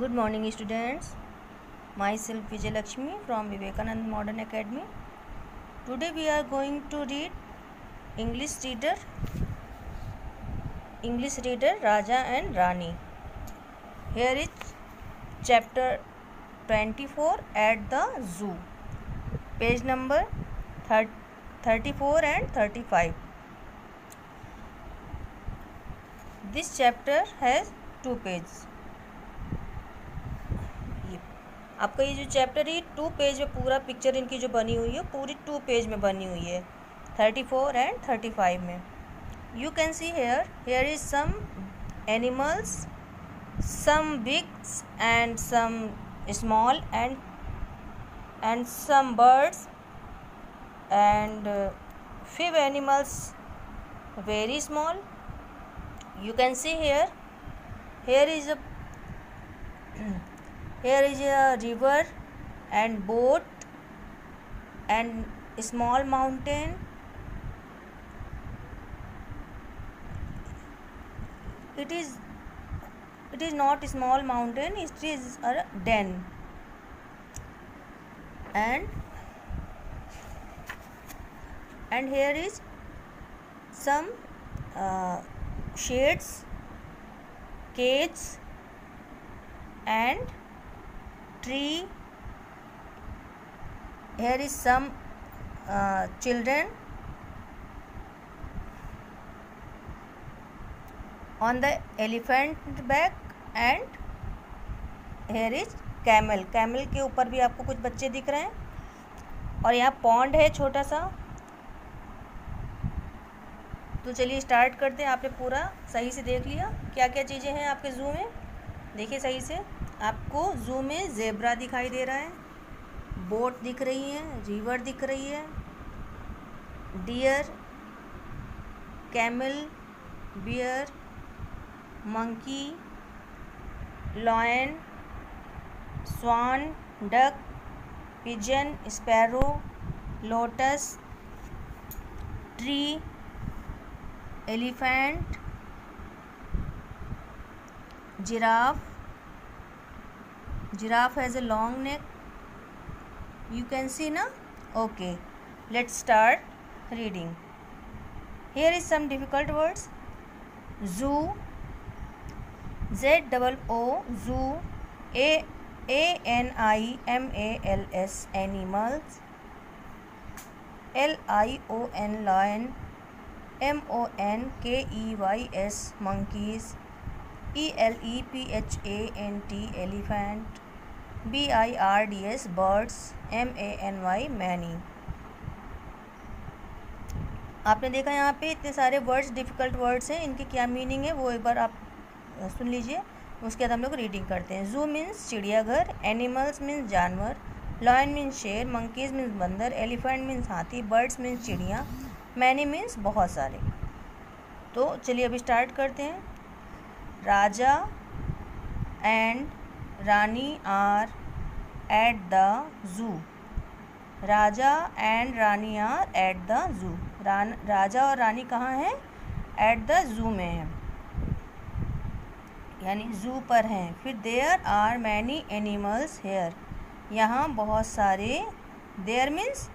Good morning, students. Myself Vijay Lakshmi from Vivekanand Modern Academy. Today we are going to read English reader Raja and Rani. Here is chapter 24 at the zoo. Page number 34 and 35. This chapter has 2 pages. आपका ये जो chapter है 2 page में पूरा picture इनकी जो बनी हुई है पूरी 2 पेज में बनी हुई है 34 एंड 35 में. You can see here is some animals, some bigs and some small and some birds and few animals very small. You can see here is a river and boat and small mountain. It is not a small mountain, it is a den. And here is some shades, cage and tree. Here is some children on the elephant back and here is camel. Camel के ऊपर भी आपको कुछ बच्चे दिख रहे हैं और यहाँ पॉन्ड है छोटा सा. तो चलिए स्टार्ट करते हैं. आपने पूरा सही से देख लिया क्या क्या चीज़ें हैं आपके ज़ू में. देखिए सही से, आपको ज़ू में ज़ेब्रा दिखाई दे रहा है, बोट दिख रही है, रिवर दिख रही है, deer, camel, bear, monkey, lion, swan, duck, pigeon, sparrow, lotus, tree, elephant, giraffe has a long neck. You can see na. Okay, let's start reading. Here is some difficult words. Zoo, ZOO, zoo, ANIMALS, animals, LION, lion, MONKEYS, monkeys, ELEPHANT, elephant, BIRDS, birds, MANY, many. आपने देखा यहाँ पे इतने सारे words, difficult words हैं. इनके क्या meaning है वो एक बार आप सुन लीजिए, उसके बाद हम लोग रीडिंग करते हैं. जू मीन्स चिड़ियाघर, एनिमल्स मीन्स जानवर, लॉयन मीन्स शेर, मंकीज़ मीन्स बंदर, एलिफेंट मीन्स हाथी, बर्ड्स मीन्स चिड़िया, मैनी मीन्स बहुत सारे. तो चलिए अभी स्टार्ट करते हैं. Raja and Rani are at the zoo. Raja and Rani are at the zoo. Raja और रानी कहाँ हैं? एट द ज़ू में हैं, यानी ज़ू पर हैं. फिर there are many animals here. यहाँ बहुत सारे, देयर मीन्स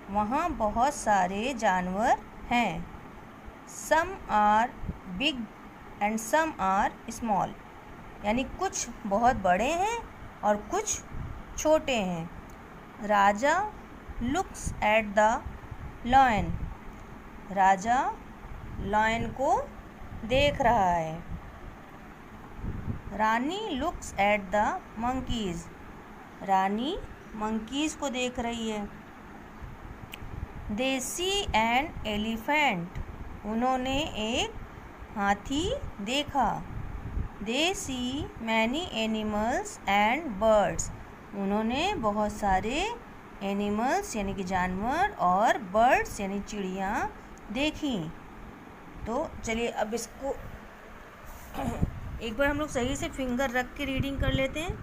वहाँ बहुत सारे जानवर हैं. Some are big and some are small, यानी कुछ बहुत बड़े हैं और कुछ छोटे हैं. Raja looks at the lion. Raja lion को देख रहा है. Rani looks at the monkeys. Rani monkeys को देख रही है. They see an elephant. उन्होंने एक हाथी देखा. They see many animals and birds. उन्होंने बहुत सारे एनिमल्स यानी कि जानवर और बर्ड्स यानी चिड़ियाँ देखी. तो चलिए अब इसको एक बार हम लोग सही से फिंगर रख के रीडिंग कर लेते हैं.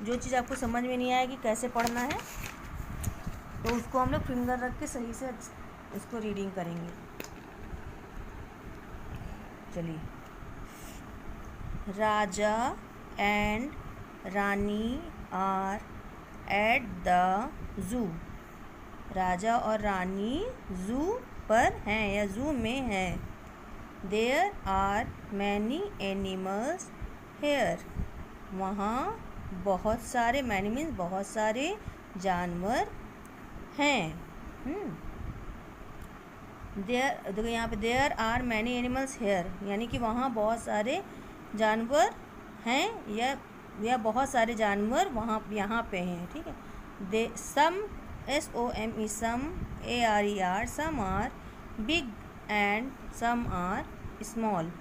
जो चीज़ आपको समझ में नहीं आएगी कैसे पढ़ना है तो उसको हम लोग फिंगर रख के सही से इसको रीडिंग करेंगे. चलिए, Raja and Rani are at the zoo. Raja और रानी जू पर हैं या जू में हैं। There are many animals here. वहाँ बहुत सारे, मैनी मीन्स बहुत सारे जानवर हैं। देयर, देखो यहाँ पे there are many animals here, यानी कि वहाँ बहुत सारे जानवर हैं या बहुत सारे जानवर वहाँ यहाँ पे हैं। ठीक है। They some SOME some ARER some are big and some are small,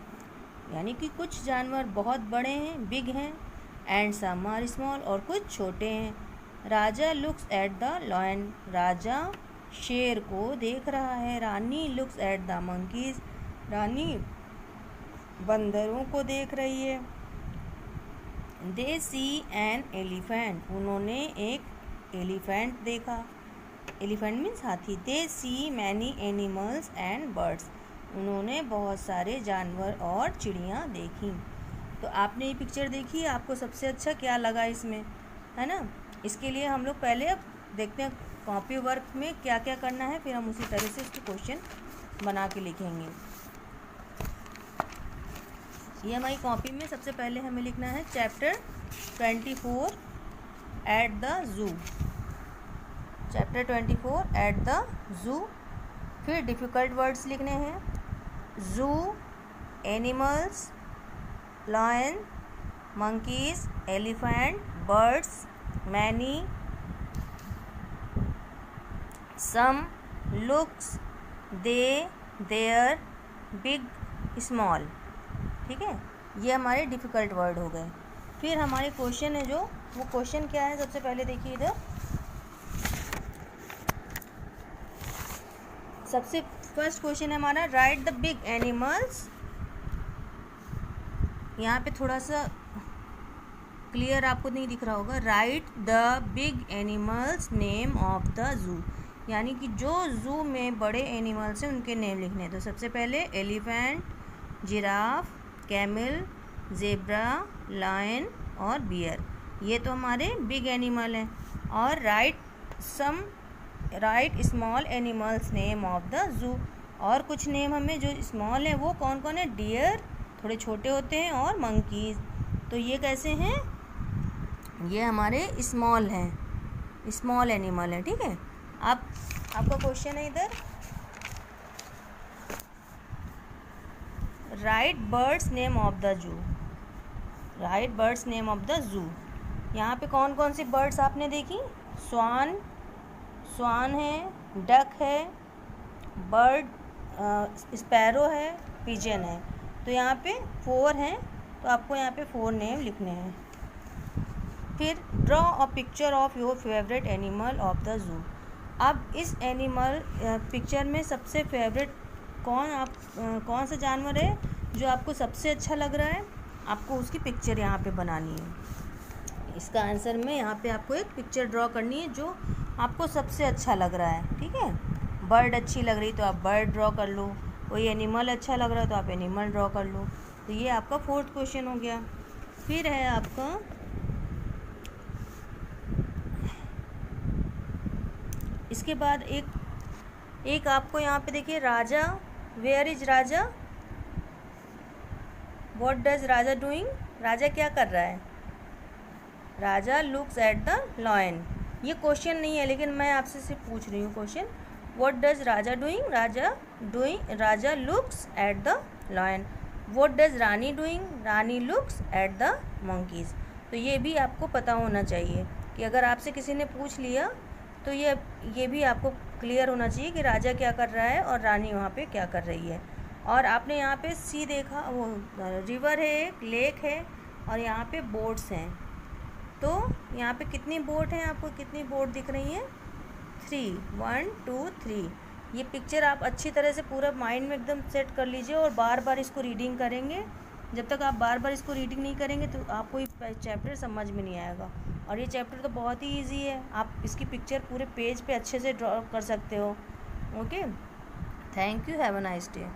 यानी कि कुछ जानवर बहुत बड़े हैं, बिग हैं, एंड सम आर स्मॉल, और कुछ छोटे हैं। Raja looks at the lion. Raja शेर को देख रहा है। Rani looks at the monkeys. Rani बंदरों को देख रही है। They see an elephant. उन्होंने एक एलिफेंट देखा। एलिफेंट मीन्स हाथी। They see many animals and birds. उन्होंने बहुत सारे जानवर और चिड़ियाँ देखी। तो आपने ये पिक्चर देखी, आपको सबसे अच्छा क्या लगा इसमें, है ना। इसके लिए हम लोग पहले अब देखते हैं कॉपी वर्क में क्या क्या करना है, फिर हम उसी तरह से इसके क्वेश्चन बना के लिखेंगे। ये हमारी कॉपी में सबसे पहले हमें लिखना है chapter 24 at the zoo. Chapter 24 at the zoo. फिर डिफ़िकल्ट वर्ड्स लिखने हैं। Zoo, animals, lion, monkeys, elephant, birds, many, some, looks, they, there, big, small. ठीक है, ये हमारे डिफ़िकल्ट वर्ड हो गए। फिर हमारे क्वेश्चन है जो, वो क्वेश्चन क्या है सबसे पहले देखिए इधर। सबसे फर्स्ट क्वेश्चन है हमारा राइट द बिग एनिमल्स। यहाँ पे थोड़ा सा क्लियर आपको नहीं दिख रहा होगा। Right the big animals name of the जू, यानी कि जो जू में बड़े एनिमल्स हैं उनके नेम लिखने हैं। तो सबसे पहले elephant, giraffe, camel, zebra, lion और बियर, ये तो हमारे बिग एनिमल हैं। और write small animals name of the zoo, और कुछ नेम हमें जो स्मॉल है वो कौन कौन है। डियर थोड़े छोटे होते हैं, और मंकीज़, तो ये कैसे हैं, ये हमारे स्मॉल हैं, स्मॉल एनिमल है। ठीक है। अब आपका क्वेश्चन है इधर right birds name of the जू। Right birds name of the जू, यहाँ पे कौन कौन सी बर्ड्स आपने देखी। स्वान है, डक है, स्पैरो है, पिजन है। तो यहाँ पे 4 हैं, तो आपको यहाँ पे 4 नेम लिखने हैं। फिर draw a picture of your favourite animal of the जू। अब इस एनिमल पिक्चर में सबसे फेवरेट कौन सा जानवर है जो आपको सबसे अच्छा लग रहा है, आपको उसकी पिक्चर यहाँ पे बनानी है। इसका आंसर में यहाँ पे आपको एक पिक्चर ड्रॉ करनी है जो आपको सबसे अच्छा लग रहा है। ठीक है। बर्ड अच्छी लग रही तो आप बर्ड ड्रॉ कर लो, कोई एनिमल अच्छा लग रहा है तो आप एनिमल ड्रॉ कर लो। तो ये आपका 4th क्वेश्चन हो गया। फिर है आपका इसके बाद एक आपको यहाँ पे देखिए Raja, where is Raja, what does Raja doing. Raja क्या कर रहा है। Raja looks at the lion. ये क्वेश्चन नहीं है लेकिन मैं आपसे सिर्फ पूछ रही हूँ question. What does Raja doing. Raja looks at the lion. What does Rani doing. Rani looks at the monkeys. तो ये भी आपको पता होना चाहिए कि अगर आपसे किसी ने पूछ लिया तो ये भी आपको क्लियर होना चाहिए कि राजा क्या कर रहा है और रानी वहाँ पे क्या कर रही है। और आपने यहाँ पे सी देखा, वो रिवर है, एक लेक है, और यहाँ पे बोट्स हैं। तो यहाँ पे कितनी बोट हैं, आपको कितनी बोट दिख रही हैं। 3, 1 2 3। ये पिक्चर आप अच्छी तरह से पूरा माइंड में एकदम सेट कर लीजिए और बार बार इसको रीडिंग करेंगे। जब तक आप बार बार इसको रीडिंग नहीं करेंगे तो आपको ये चैप्टर समझ में नहीं आएगा। और ये चैप्टर तो बहुत ही ईजी है, आप इसकी पिक्चर पूरे पेज पे अच्छे से ड्रॉ कर सकते हो। Okay, thank you, have a nice day.